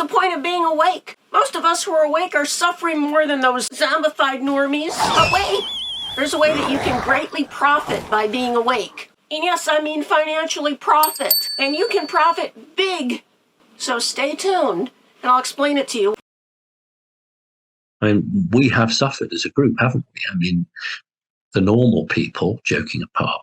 the point of being awake? Most of us who are awake are suffering more than those zombified normies. But wait, there's a way that you can greatly profit by being awake. And yes, I mean financially profit. And you can profit big. So stay tuned, and I'll explain it to you. I mean, we have suffered as a group, haven't we? I mean, the normal people, joking apart,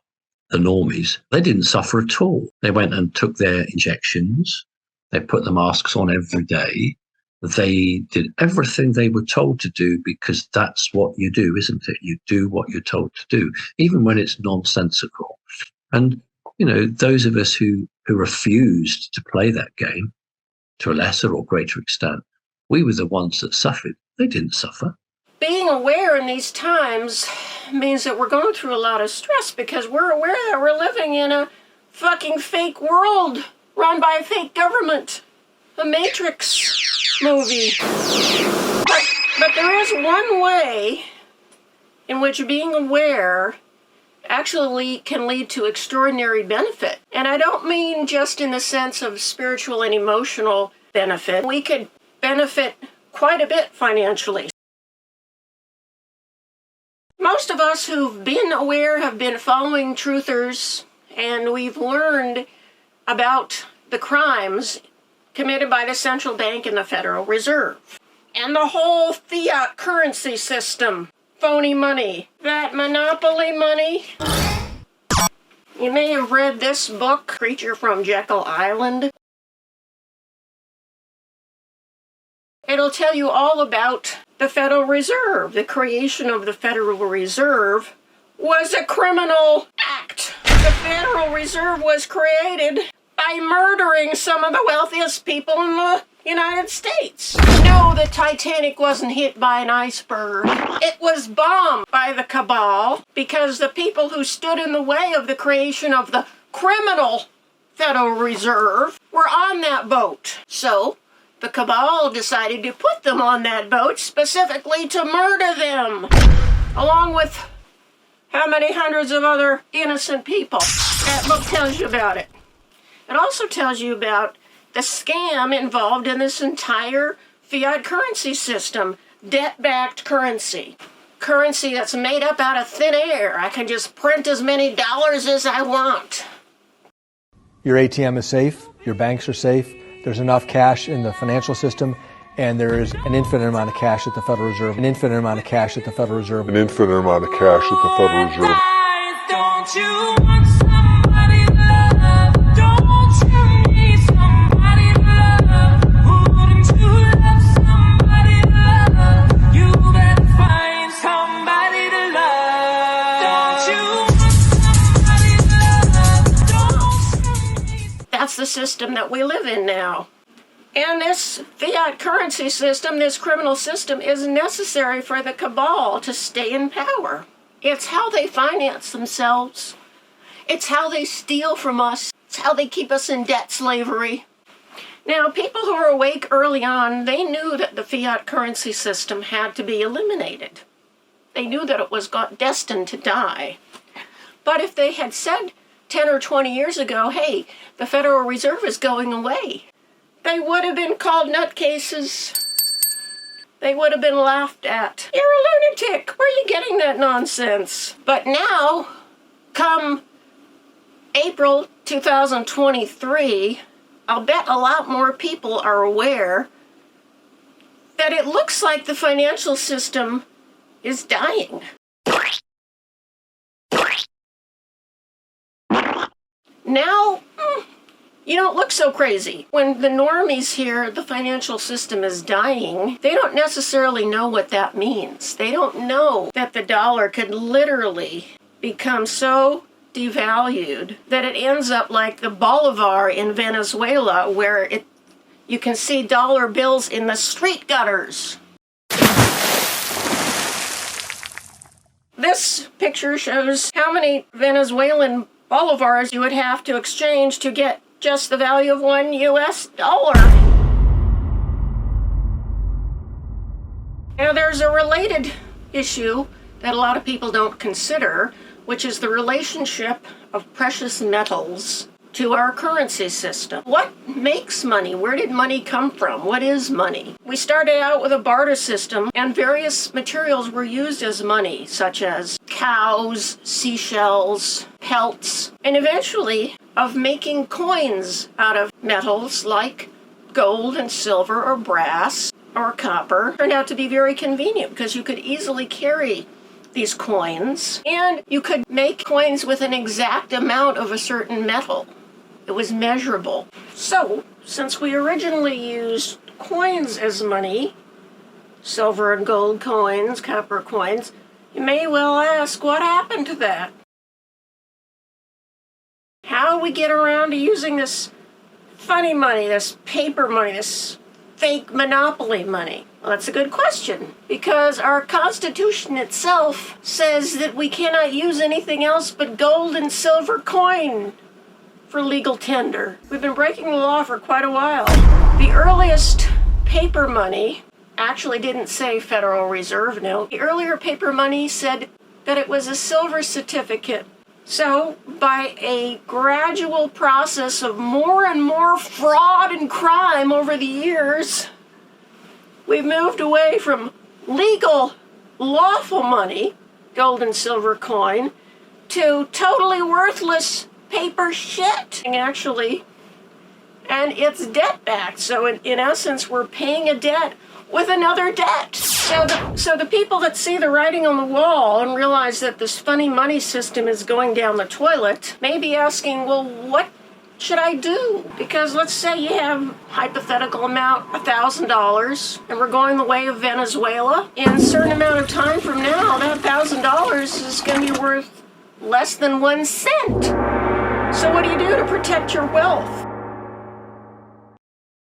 the normies, they didn't suffer at all. They went and took their injections. They put the masks on every day. They did everything they were told to do because that's what you do, isn't it? You do what you're told to do, even when it's nonsensical. And, you know, those of us who refused to play that game to a lesser or greater extent, we were the ones that suffered. They didn't suffer. Being aware in these times means that we're going through a lot of stress because we're aware that we're living in a fucking fake world run by a fake government. A Matrix movie. But there is one way in which being aware actually can lead to extraordinary benefit. And I don't mean just in the sense of spiritual and emotional benefit. We could benefit quite a bit financially. Most of us who've been aware have been following truthers, and we've learned about the crimes committed by the central bank and the Federal Reserve. And the whole fiat currency system, phony money, that monopoly money. You may have read this book, Creature from Jekyll Island. It'll tell you all about the Federal Reserve. The creation of the Federal Reserve was a criminal act. The Federal Reserve was created by murdering some of the wealthiest people in the United States. No, the Titanic wasn't hit by an iceberg. It was bombed by the cabal because the people who stood in the way of the creation of the criminal Federal Reserve were on that boat. So, the cabal decided to put them on that boat specifically to murder them, along with how many hundreds of other innocent people. That book tells you about it. It also tells you about the scam involved in this entire fiat currency system, debt-backed currency. Currency that's made up out of thin air. I can just print as many dollars as I want. Your ATM is safe, your banks are safe, there's enough cash in the financial system, and there is an infinite amount of cash at the Federal Reserve. An infinite amount of cash at the Federal Reserve. An infinite amount of cash at the Federal Reserve. Don't you want somebody to love? Don't you need somebody to love? Wouldn't you love somebody to love? You better find somebody to love. Don't you want somebody to love? Don't you need... That's the system that we live in now. And this fiat currency system, this criminal system, is necessary for the cabal to stay in power. It's how they finance themselves. It's how they steal from us. It's how they keep us in debt slavery. Now, people who were awake early on, they knew that the fiat currency system had to be eliminated. They knew that it was destined to die. But if they had said 10 or 20 years ago, hey, the Federal Reserve is going away, they would have been called nutcases. They would have been laughed at. You're a lunatic. Where are you getting that nonsense? But now, come April 2023, I'll bet a lot more people are aware that it looks like the financial system is dying. Now, you don't look so crazy. When the normies hear the financial system is dying, they don't necessarily know what that means. They don't know that the dollar could literally become so devalued that it ends up like the bolivar in Venezuela, where you can see dollar bills in the street gutters. This picture shows how many Venezuelan bolivars you would have to exchange to get just the value of $1 US. Now there's a related issue that a lot of people don't consider, which is the relationship of precious metals to our currency system. What makes money? Where did money come from? What is money? We started out with a barter system, and various materials were used as money, such as cows, seashells, pelts, and eventually of making coins out of metals like gold and silver or brass or copper. Turned out to be very convenient because you could easily carry these coins, and you could make coins with an exact amount of a certain metal. It was measurable. So, since we originally used coins as money, silver and gold coins, copper coins, you may well ask, what happened to that? How do we get around to using this funny money, this paper money, this fake monopoly money? Well, that's a good question, because our Constitution itself says that we cannot use anything else but gold and silver coin for legal tender. We've been breaking the law for quite a while. The earliest paper money actually didn't say Federal Reserve note. The earlier paper money said that it was a silver certificate. So, by a gradual process of more and more fraud and crime over the years, we've moved away from legal, lawful money, gold and silver coin, to totally worthless paper shit, actually, and it's debt backed. So in essence, we're paying a debt with another debt. So the people that see the writing on the wall and realize that this funny money system is going down the toilet may be asking, well, what should I do? Because let's say you have hypothetical amount $1,000, and we're going the way of Venezuela. In a certain amount of time from now, that $1,000 is going to be worth less than 1 cent. So what do you do to protect your wealth?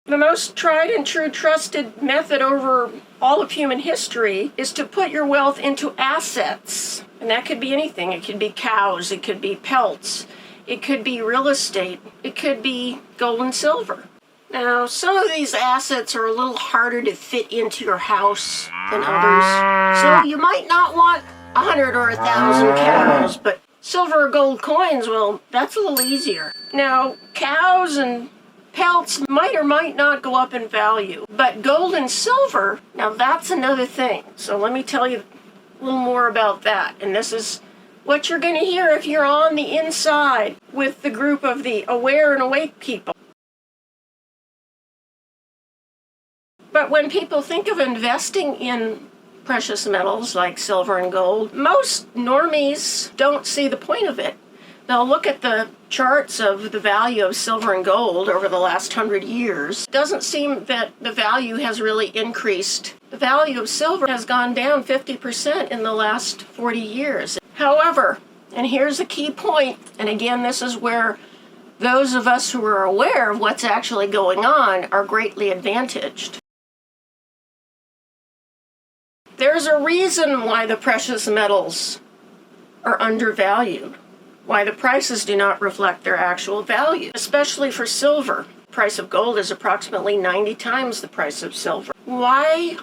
The most tried and true trusted method over all of human history is to put your wealth into assets. And that could be anything. It could be cows, it could be pelts, it could be real estate, it could be gold and silver. Now, some of these assets are a little harder to fit into your house than others. So you might not want 100 or 1,000 cows, but silver or gold coins, well, that's a little easier. Now, cows and pelts might or might not go up in value, but gold and silver, now that's another thing. So let me tell you a little more about that. And this is what you're going to hear if you're on the inside with the group of the aware and awake people. But when people think of investing in precious metals like silver and gold, most normies don't see the point of it. They'll look at the charts of the value of silver and gold over the last 100 years. It doesn't seem that the value has really increased. The value of silver has gone down 50% in the last 40 years. However, and here's a key point, and again, this is where those of us who are aware of what's actually going on are greatly advantaged. There's a reason why the precious metals are undervalued, why the prices do not reflect their actual value, especially for silver. The price of gold is approximately 90 times the price of silver. Why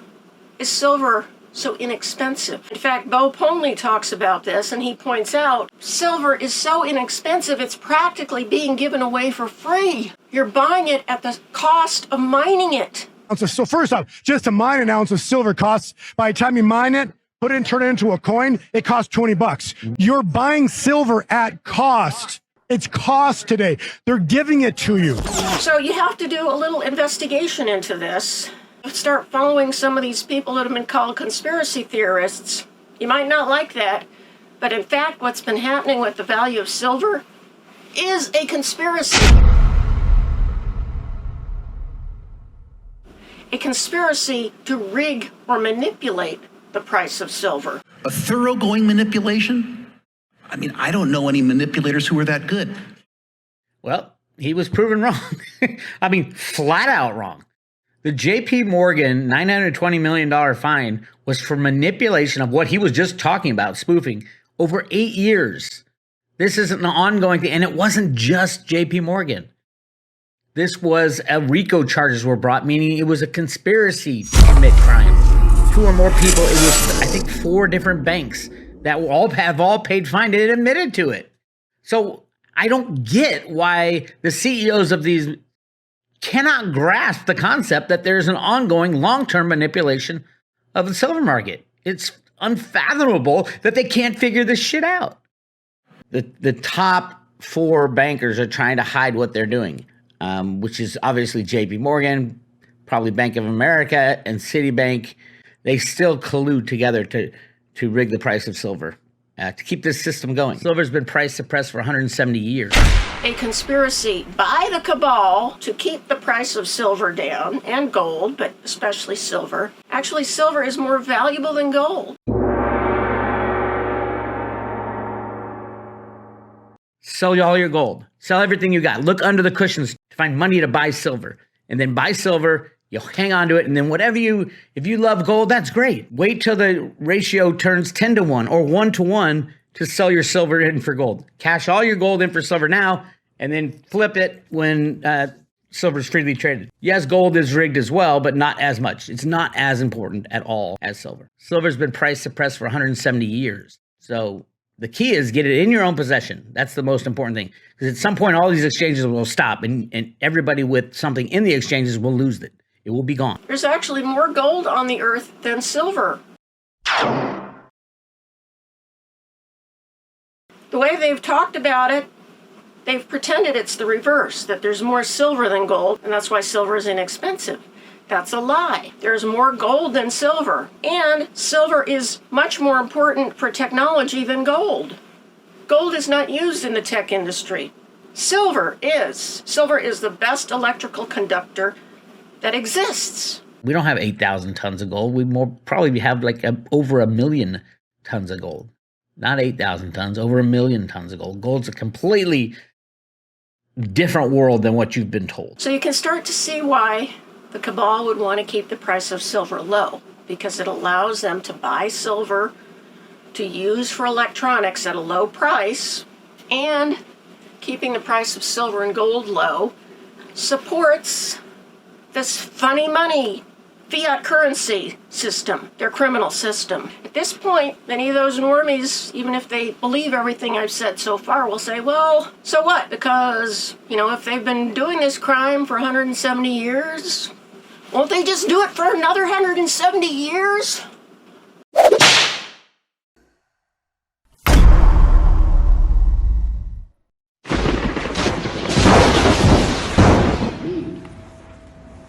is silver so inexpensive? In fact, Bo Ponley talks about this, and he points out silver is so inexpensive it's practically being given away for free. You're buying it at the cost of mining it. So first off, just to mine an ounce of silver costs, by the time you mine it, put it and turn it into a coin, it costs $20. You're buying silver at cost. It's cost today. They're giving it to you. So you have to do a little investigation into this. Start following some of these people that have been called conspiracy theorists. You might not like that, but in fact, what's been happening with the value of silver is a conspiracy. A conspiracy to rig or manipulate the price of silver. A thoroughgoing manipulation? I mean, I don't know any manipulators who are that good. Well, he was proven wrong. I mean, flat out wrong. The JP Morgan $920 million fine was for manipulation of what he was just talking about, spoofing, over 8 years. This isn't an ongoing thing, and it wasn't just JP Morgan. This was a RICO charges were brought, meaning it was a conspiracy to commit crimes. 2 or more people, it was, I think, 4 different banks that have all paid fine and admitted to it. So I don't get why the CEOs of these cannot grasp the concept that there's an ongoing long-term manipulation of the silver market. It's unfathomable that they can't figure this shit out. The top four bankers are trying to hide what they're doing, which is obviously JP Morgan, probably Bank of America, and Citibank. They still collude together to rig the price of silver to keep this system going. Silver's been price suppressed for 170 years. A conspiracy by the cabal to keep the price of silver down, and gold, but especially silver. Actually, silver is more valuable than gold. Sell all your gold. Sell everything you got. Look under the cushions to find money to buy silver. And then buy silver, you'll hang on to it. And then if you love gold, that's great. Wait till the ratio turns 10 to 1 or 1 to 1 to sell your silver in for gold. Cash all your gold in for silver now, and then flip it when silver is freely traded. Yes, gold is rigged as well, but not as much. It's not as important at all as silver. Silver's been price suppressed for 170 years. So the key is get it in your own possession. That's the most important thing. Because at some point, all these exchanges will stop, and everybody with something in the exchanges will lose it. It will be gone. There's actually more gold on the earth than silver. The way they've talked about it, they've pretended it's the reverse, that there's more silver than gold, and that's why silver is inexpensive. That's a lie. There's more gold than silver, and silver is much more important for technology than gold. Gold is not used in the tech industry. Silver is. Silver is the best electrical conductor that exists. We don't have 8,000 tons of gold. We probably have over 1 million tons of gold. Not 8,000 tons, over 1 million tons of gold. Gold's a completely different world than what you've been told. So you can start to see why the cabal would want to keep the price of silver low, because it allows them to buy silver to use for electronics at a low price, and keeping the price of silver and gold low supports this funny money fiat currency system, their criminal system. At this point, many of those normies, even if they believe everything I've said so far, will say, well, so what? Because, if they've been doing this crime for 170 years, won't they just do it for another 170 years?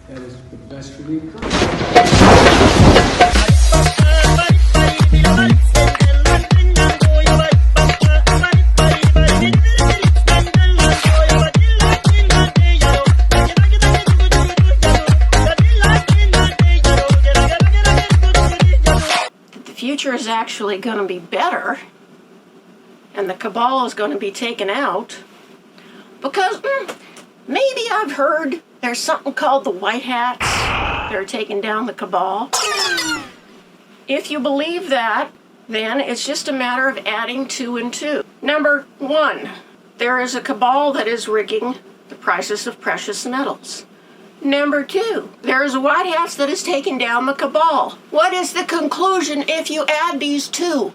That is the best relief. The future is actually going to be better, and the cabal is going to be taken out, because maybe I've heard there's something called the White Hats that are taking down the cabal. If you believe that, then it's just a matter of adding 2 and 2. Number 1, there is a cabal that is rigging the prices of precious metals. Number 2, there is a White Hats that is taking down the cabal. What is the conclusion if you add these 2?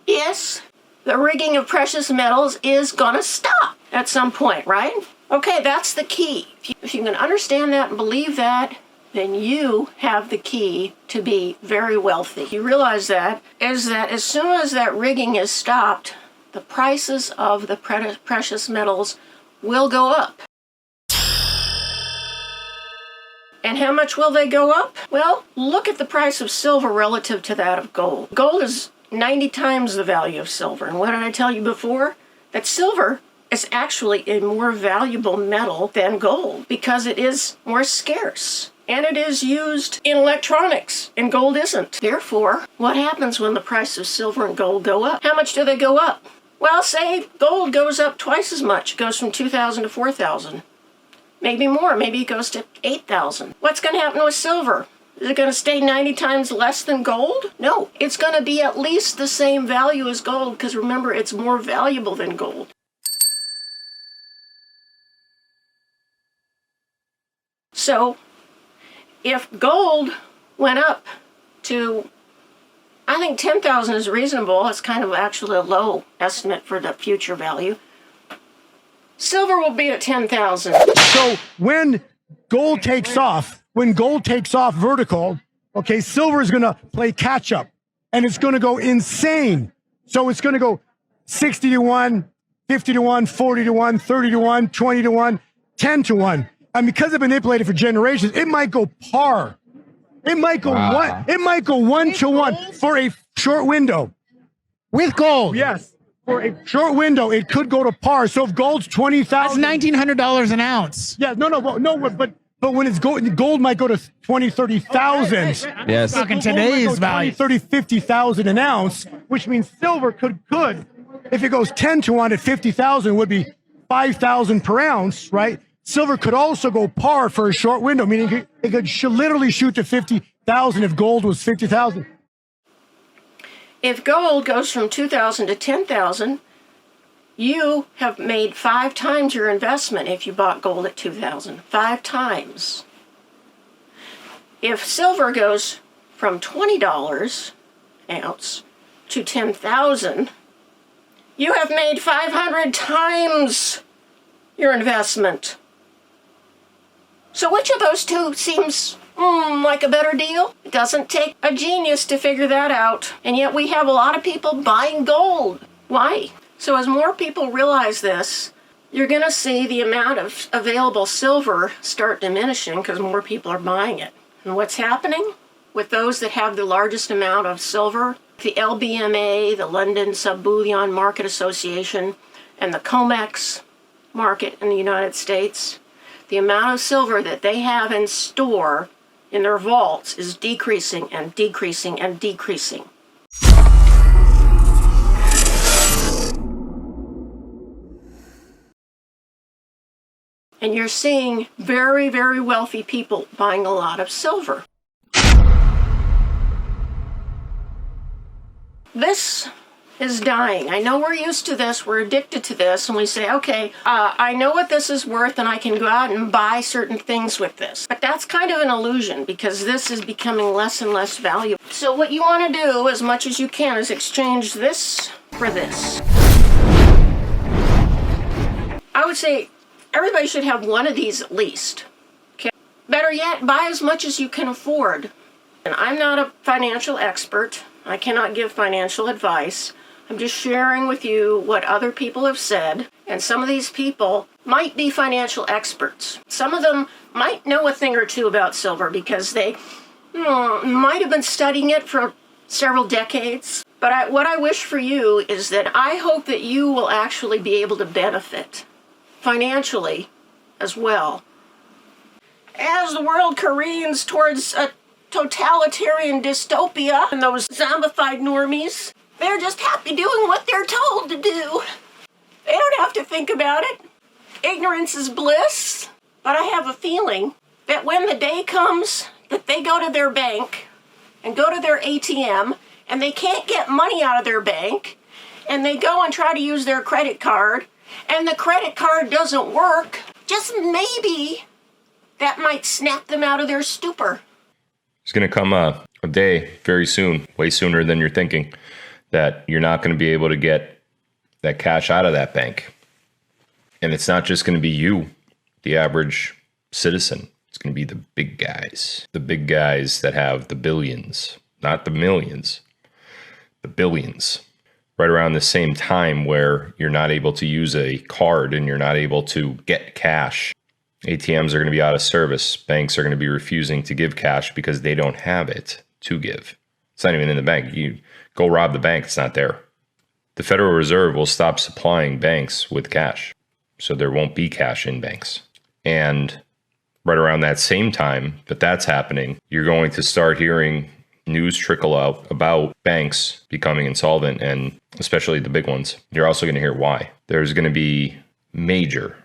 Yes, the rigging of precious metals is gonna stop at some point, right? Okay, that's the key. If you can understand that and believe that, then you have the key to be very wealthy. You realize that as soon as that rigging is stopped, the prices of the precious metals will go up. And how much will they go up? Well, look at the price of silver relative to that of gold. Gold is 90 times the value of silver. And what did I tell you before? That silver is actually a more valuable metal than gold because it is more scarce. And it is used in electronics, and gold isn't. Therefore, what happens when the price of silver and gold go up? How much do they go up? Well, say gold goes up twice as much. It goes from 2,000 to 4,000. Maybe more. Maybe it goes to 8,000. What's going to happen with silver? Is it going to stay 90 times less than gold? No. It's going to be at least the same value as gold, because remember, it's more valuable than gold. So, if gold went up to I think 10,000 is reasonable. It's kind of actually a low estimate for the future value. Silver will be at 10,000. So when gold takes off vertical, okay, silver is going to play catch up and it's going to go insane. So it's going to go 60 to 1, 50 to 1, 40 to 1, 30 to 1, 20 to 1, 10 to 1. And because it's manipulated for generations, it might go par. It might go one. It might go 1 to 1 for a short window. With gold. Yes. For a short window, it could go to par. So if gold's 20,000, that's $1,900 an ounce. Yeah, but when it's gold might go to 20, 30,000. Yes. Talking today's value. 20, 30, 50,000 an ounce, which means silver could, if it goes 10 to 1 at 50,000, would be 5,000 per ounce, right? Silver could also go par for a short window, meaning it could literally shoot to 50,000 if gold was 50,000. If gold goes from 2,000 to 10,000, you have made 5 times your investment if you bought gold at 2,000. 5 times. If silver goes from $20 an ounce to 10,000, you have made 500 times your investment. So which of those two seems like a better deal? It doesn't take a genius to figure that out. And yet we have a lot of people buying gold. Why? So as more people realize this, you're going to see the amount of available silver start diminishing because more people are buying it. And what's happening with those that have the largest amount of silver? The LBMA, the London Sub-Bullion Market Association, and the COMEX market in the United States, the amount of silver that they have in store in their vaults is decreasing and decreasing and decreasing. And you're seeing very, very wealthy people buying a lot of silver. This is dying. I know we're used to this, we're addicted to this, and we say, okay, I know what this is worth and I can go out and buy certain things with this. But that's kind of an illusion because this is becoming less and less valuable. So what you want to do as much as you can is exchange this for this. I would say everybody should have one of these at least. Okay? Better yet, buy as much as you can afford. And I'm not a financial expert. I cannot give financial advice. I'm just sharing with you what other people have said, and some of these people might be financial experts. Some of them might know a thing or two about silver because they might have been studying it for several decades. But what I wish for you is that I hope that you will actually be able to benefit financially as well. As the world careens towards a totalitarian dystopia and those zombified normies, they're just happy doing what they're told to do. They don't have to think about it. Ignorance is bliss. But I have a feeling that when the day comes that they go to their bank and go to their ATM and they can't get money out of their bank and they go and try to use their credit card and the credit card doesn't work, just maybe that might snap them out of their stupor. It's going to come a day very soon, way sooner than you're thinking, that you're not going to be able to get that cash out of that bank. And it's not just going to be you, the average citizen. It's going to be the big guys that have the billions, not the millions, the billions. Right around the same time where you're not able to use a card and you're not able to get cash. ATMs are going to be out of service. Banks are going to be refusing to give cash because they don't have it to give. It's not even in the bank. You go rob the bank, it's not there. The Federal Reserve will stop supplying banks with cash. So there won't be cash in banks. And right around that same time that that's happening, you're going to start hearing news trickle out about banks becoming insolvent, and especially the big ones. You're also going to hear why. There's going to be major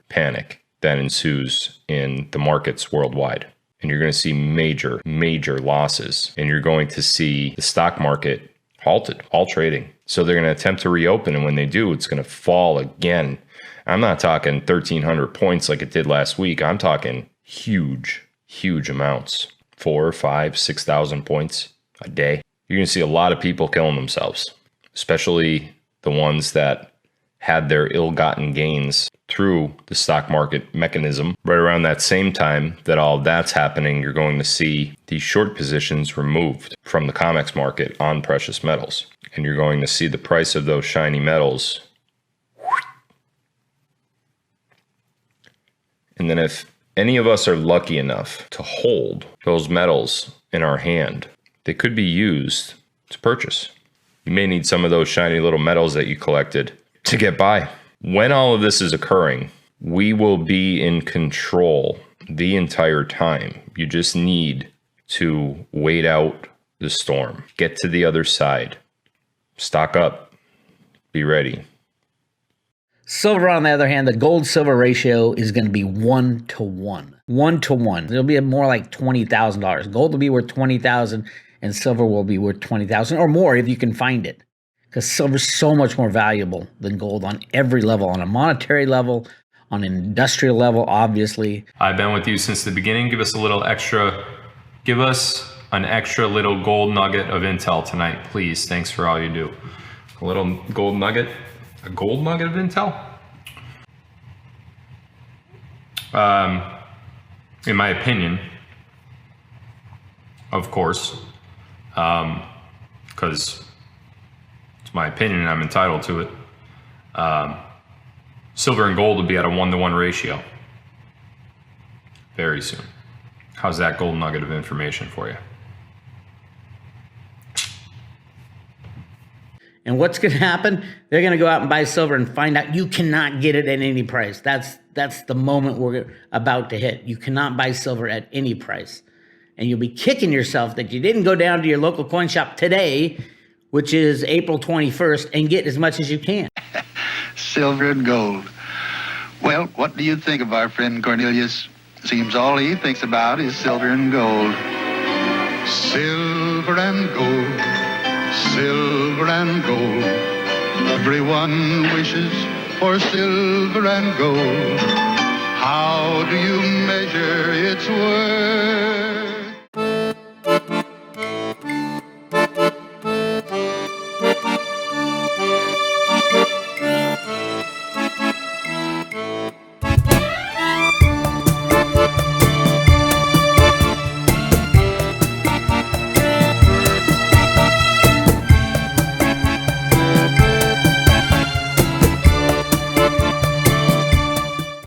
panic that ensues in the markets worldwide. And you're going to see major losses. And you're going to see the stock market halted, all trading. So they're going to attempt to reopen. And when they do, it's going to fall again. I'm not talking 1,300 points like it did last week. I'm talking huge amounts. 4,000, 5,000, 6,000 points a day. you're going to see a lot of people killing themselves, especially the ones that had their ill-gotten gains through the stock market mechanism. Right around that same time that all that's happening, you're going to see these short positions removed from the COMEX market on precious metals. And you're going to see the price of those shiny metals. And then if any of us are lucky enough to hold those metals in our hand, they could be used to purchase. You may need some of those shiny little metals that you collected to get by. When all of this is occurring, we will be in control the entire time. You just need to wait out the storm. Get to the other side. Stock up. Be ready. Silver, on the other hand, the gold-silver ratio is going to be 1-to-1. 1-to-1. It'll be more like $20,000. Gold will be worth $20,000, and silver will be worth $20,000 or more if you can find it. Because silver's so much more valuable than gold on every level, on a monetary level, on an industrial level, obviously. I've been with you since the beginning. Give us an extra little gold nugget of intel tonight, please. Thanks for all you do. A little gold nugget. A gold nugget of intel? In my opinion, of course, because it's my opinion and I'm entitled to it, silver and gold will be at a 1-to-1 ratio very soon. How's that gold nugget of information for you? And what's going to happen? They're going to go out and buy silver and find out you cannot get it at any price. That's the moment we're about to hit. You cannot buy silver at any price. And you'll be kicking yourself that you didn't go down to your local coin shop today, which is April 21st, and get as much as you can. Silver and gold. Well, what do you think of our friend Cornelius? Seems all he thinks about is silver and gold. Silver and gold. Silver and gold. Everyone wishes for silver and gold. How do you measure its worth?